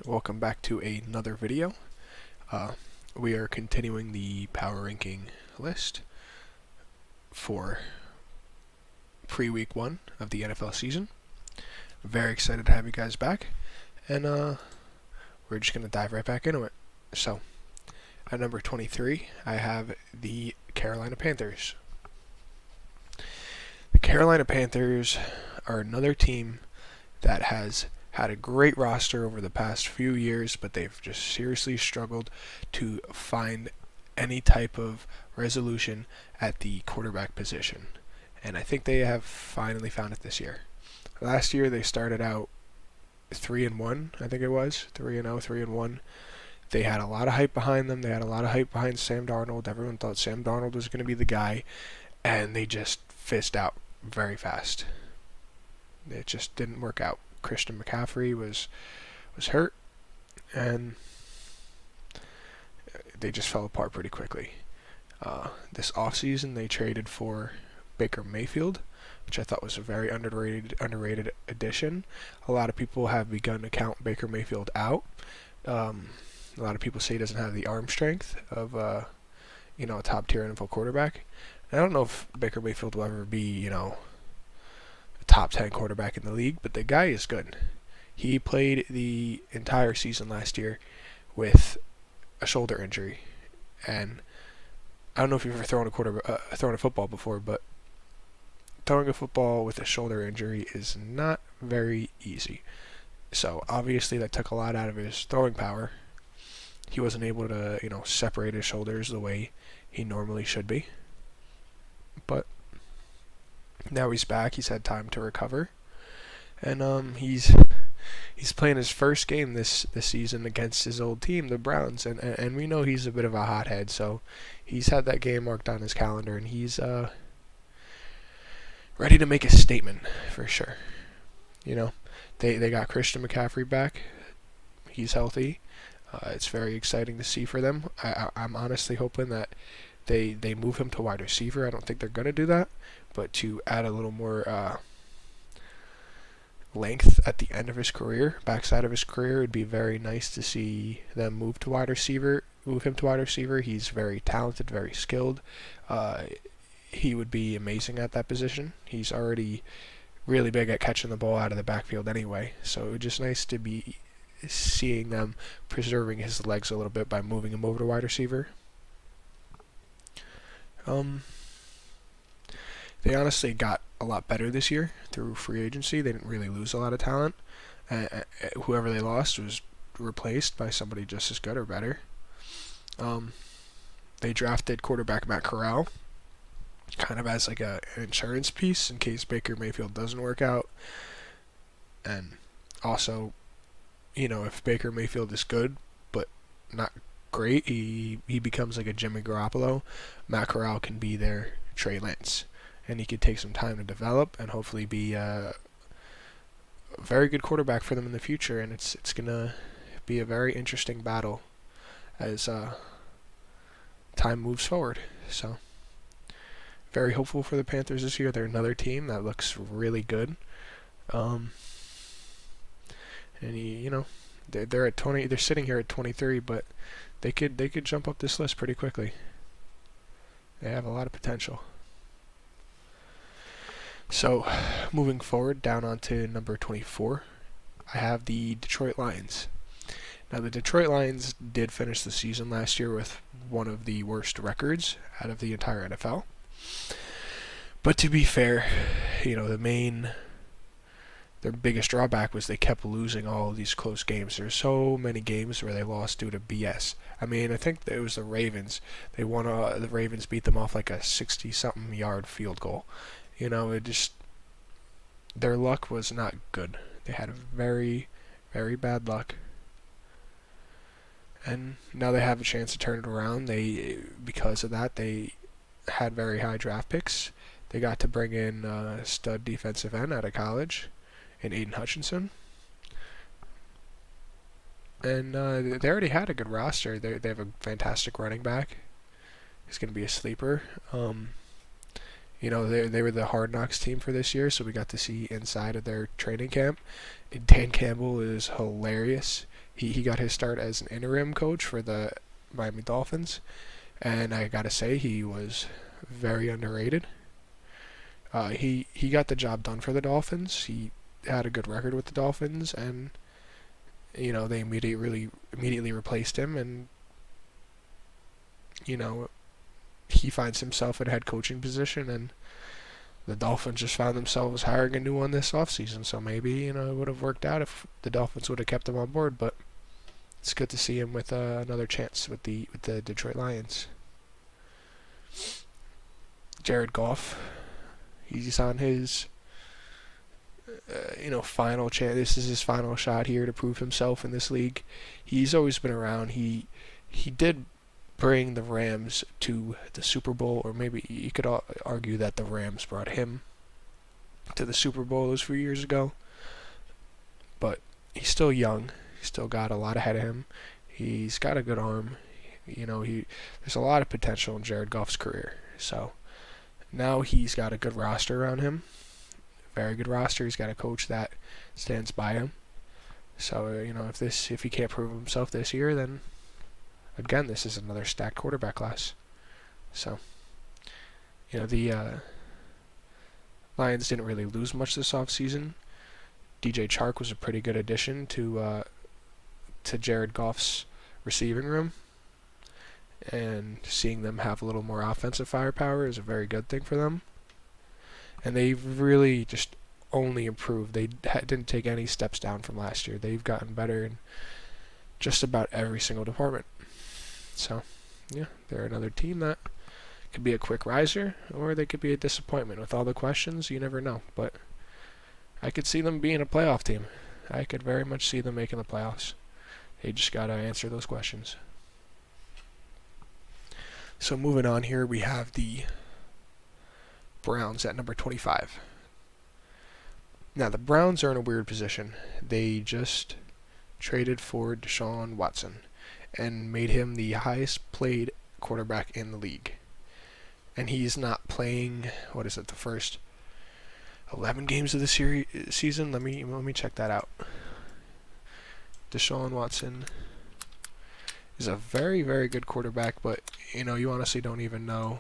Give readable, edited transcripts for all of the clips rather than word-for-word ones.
Welcome back to another video. We are continuing the power ranking list for pre-week 1 of the NFL season. Very excited to have you guys back, and we're just going to dive right back into it. So, at number 23, I have the Carolina Panthers. The Carolina Panthers are another team that has had a great roster over the past few years, but they've just seriously struggled to find any type of resolution at the quarterback position. And I think they have finally found it this year. Last year they started out 3-1, I think it was 3-0, 3-1. They had a lot of hype behind them. They had a lot of hype behind Sam Darnold. Everyone thought Sam Darnold was going to be the guy, and they just fizzed out very fast. It just didn't work out. Christian McCaffrey was hurt, and they just fell apart pretty quickly. This offseason, they traded for Baker Mayfield, which I thought was a very underrated addition. A lot of people have begun to count Baker Mayfield out. A lot of people say he doesn't have the arm strength of a top-tier NFL quarterback. And I don't know if Baker Mayfield will ever be, top 10 quarterback in the league, but the guy is good. He played the entire season last year with a shoulder injury, and I don't know if you've ever thrown a football before, but throwing a football with a shoulder injury is not very easy. So obviously that took a lot out of his throwing power. He wasn't able to, separate his shoulders the way he normally should be. But now he's back. He's had time to recover, and he's playing his first game this season against his old team, the Browns, and we know he's a bit of a hothead, so he's had that game marked on his calendar, and he's ready to make a statement for sure. They got Christian McCaffrey back. He's healthy. It's very exciting to see for them. I'm honestly hoping that they move him to wide receiver. I don't think they're going to do that, but to add a little more length at the end of his career, backside of his career, it'd be very nice to see them move him to wide receiver. He's very talented, very skilled. He would be amazing at that position. He's already really big at catching the ball out of the backfield anyway, so it's just nice to be seeing them preserving his legs a little bit by moving him over to wide receiver. They honestly got a lot better this year through free agency. They didn't really lose a lot of talent. Whoever they lost was replaced by somebody just as good or better. They drafted quarterback Matt Corral kind of as like an insurance piece in case Baker Mayfield doesn't work out. And also, if Baker Mayfield is good but not great, he becomes like a Jimmy Garoppolo. Matt Corral can be their Trey Lance, and he could take some time to develop and hopefully be a very good quarterback for them in the future. And it's gonna be a very interesting battle as time moves forward. So very hopeful for the Panthers this year. They're another team that looks really good. And they're at 20. They're sitting here at 23, but they could jump up this list pretty quickly. They have a lot of potential. So, moving forward down onto number 24, I have the Detroit Lions. Now, the Detroit Lions did finish the season last year with one of the worst records out of the entire NFL. But to be fair, their biggest drawback was they kept losing all of these close games. There's so many games where they lost due to BS. I mean, I think it was the Ravens. They won. The Ravens beat them off like a 60-something yard field goal. Their luck was not good. They had very, very bad luck. And now they have a chance to turn it around. Because of that, they had very high draft picks. They got to bring in a stud defensive end out of college in Aiden Hutchinson. And they already had a good roster. They have a fantastic running back. He's going to be a sleeper. They were the Hard Knocks team for this year, so we got to see inside of their training camp. And Dan Campbell is hilarious. He got his start as an interim coach for the Miami Dolphins, and I gotta say he was very underrated. He got the job done for the Dolphins. He had a good record with the Dolphins, and they immediately replaced him, and he finds himself at a head coaching position, and the Dolphins just found themselves hiring a new one this offseason. So maybe it would have worked out if the Dolphins would have kept him on board, but it's good to see him with another chance with the Detroit Lions. Jared Goff, he's on his final chance. This is his final shot here to prove himself in this league. He's always been around. He did bring the Rams to the Super Bowl, or maybe you could argue that the Rams brought him to the Super Bowl those few years ago. But he's still young. He's still got a lot ahead of him. He's got a good arm. There's a lot of potential in Jared Goff's career. So now he's got a good roster around him. Very good roster. He's got a coach that stands by him. So if he can't prove himself this year, then again, this is another stacked quarterback class. So, the Lions didn't really lose much this offseason. DJ Chark was a pretty good addition to Jared Goff's receiving room. And seeing them have a little more offensive firepower is a very good thing for them. And they've really just only improved. They didn't take any steps down from last year. They've gotten better in just about every single department. So, yeah, they're another team that could be a quick riser, or they could be a disappointment. With all the questions, you never know. But I could see them being a playoff team. I could very much see them making the playoffs. They just got to answer those questions. So moving on here, we have the Browns at number 25. Now, the Browns are in a weird position. They just traded for Deshaun Watson and made him the highest played quarterback in the league. And he's not playing, the first 11 games of the season? Let me check that out. Deshaun Watson is a very, very good quarterback, but you honestly don't even know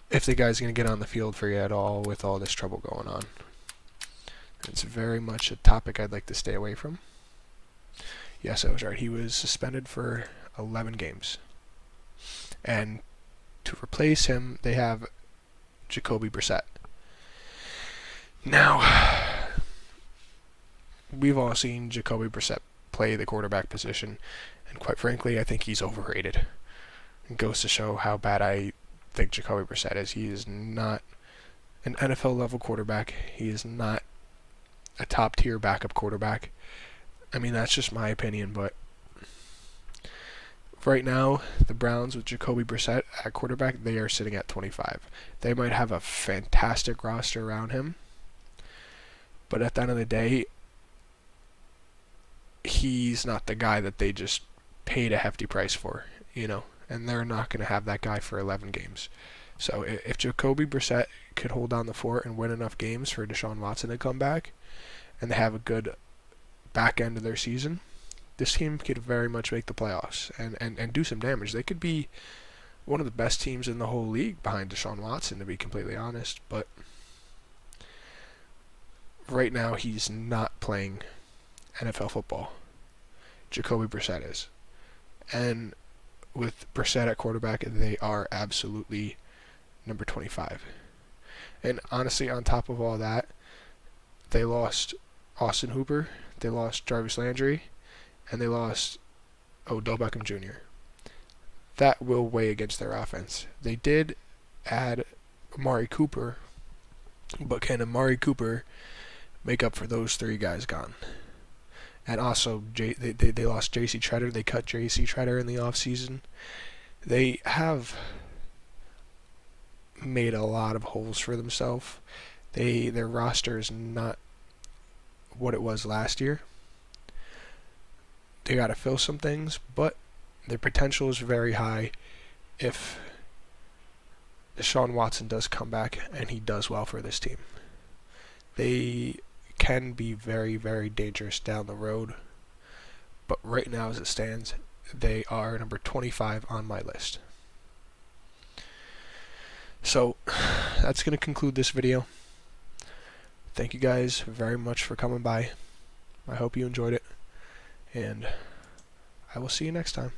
if the guy's going to get on the field for you at all with all this trouble going on. It's very much a topic I'd like to stay away from. Yes, I was right. He was suspended for 11 games. And to replace him, they have Jacoby Brissette. Now, we've all seen Jacoby Brissette play the quarterback position, and quite frankly, I think he's overrated. It goes to show how bad I think Jacoby Brissette is. He is not an NFL-level quarterback. He is not a top-tier backup quarterback. I mean, that's just my opinion, but right now, the Browns with Jacoby Brissette at quarterback, they are sitting at 25. They might have a fantastic roster around him, but at the end of the day, he's not the guy that they just paid a hefty price for, and they're not going to have that guy for 11 games. So if Jacoby Brissette could hold down the fort and win enough games for Deshaun Watson to come back, and they have a good back end of their season, this team could very much make the playoffs and do some damage. They could be one of the best teams in the whole league behind Deshaun Watson, to be completely honest. But right now, he's not playing NFL football. Jacoby Brissette is. And with Brissette at quarterback, they are absolutely number 25. And honestly, on top of all that, they lost Austin Hooper, they lost Jarvis Landry, and they lost Odell Beckham Jr. That will weigh against their offense. They did add Amari Cooper, but can Amari Cooper make up for those three guys gone? And also, they lost J.C. Treader. They cut J.C. Treader in the offseason. They have made a lot of holes for themselves. Their roster is not what it was last year. They got to fill some things, but their potential is very high if Deshaun Watson does come back and he does well for this team. They can be very, very dangerous down the road. But right now, as it stands, they are number 25 on my list. So that's going to conclude this video. Thank you guys very much for coming by. I hope you enjoyed it, and I will see you next time.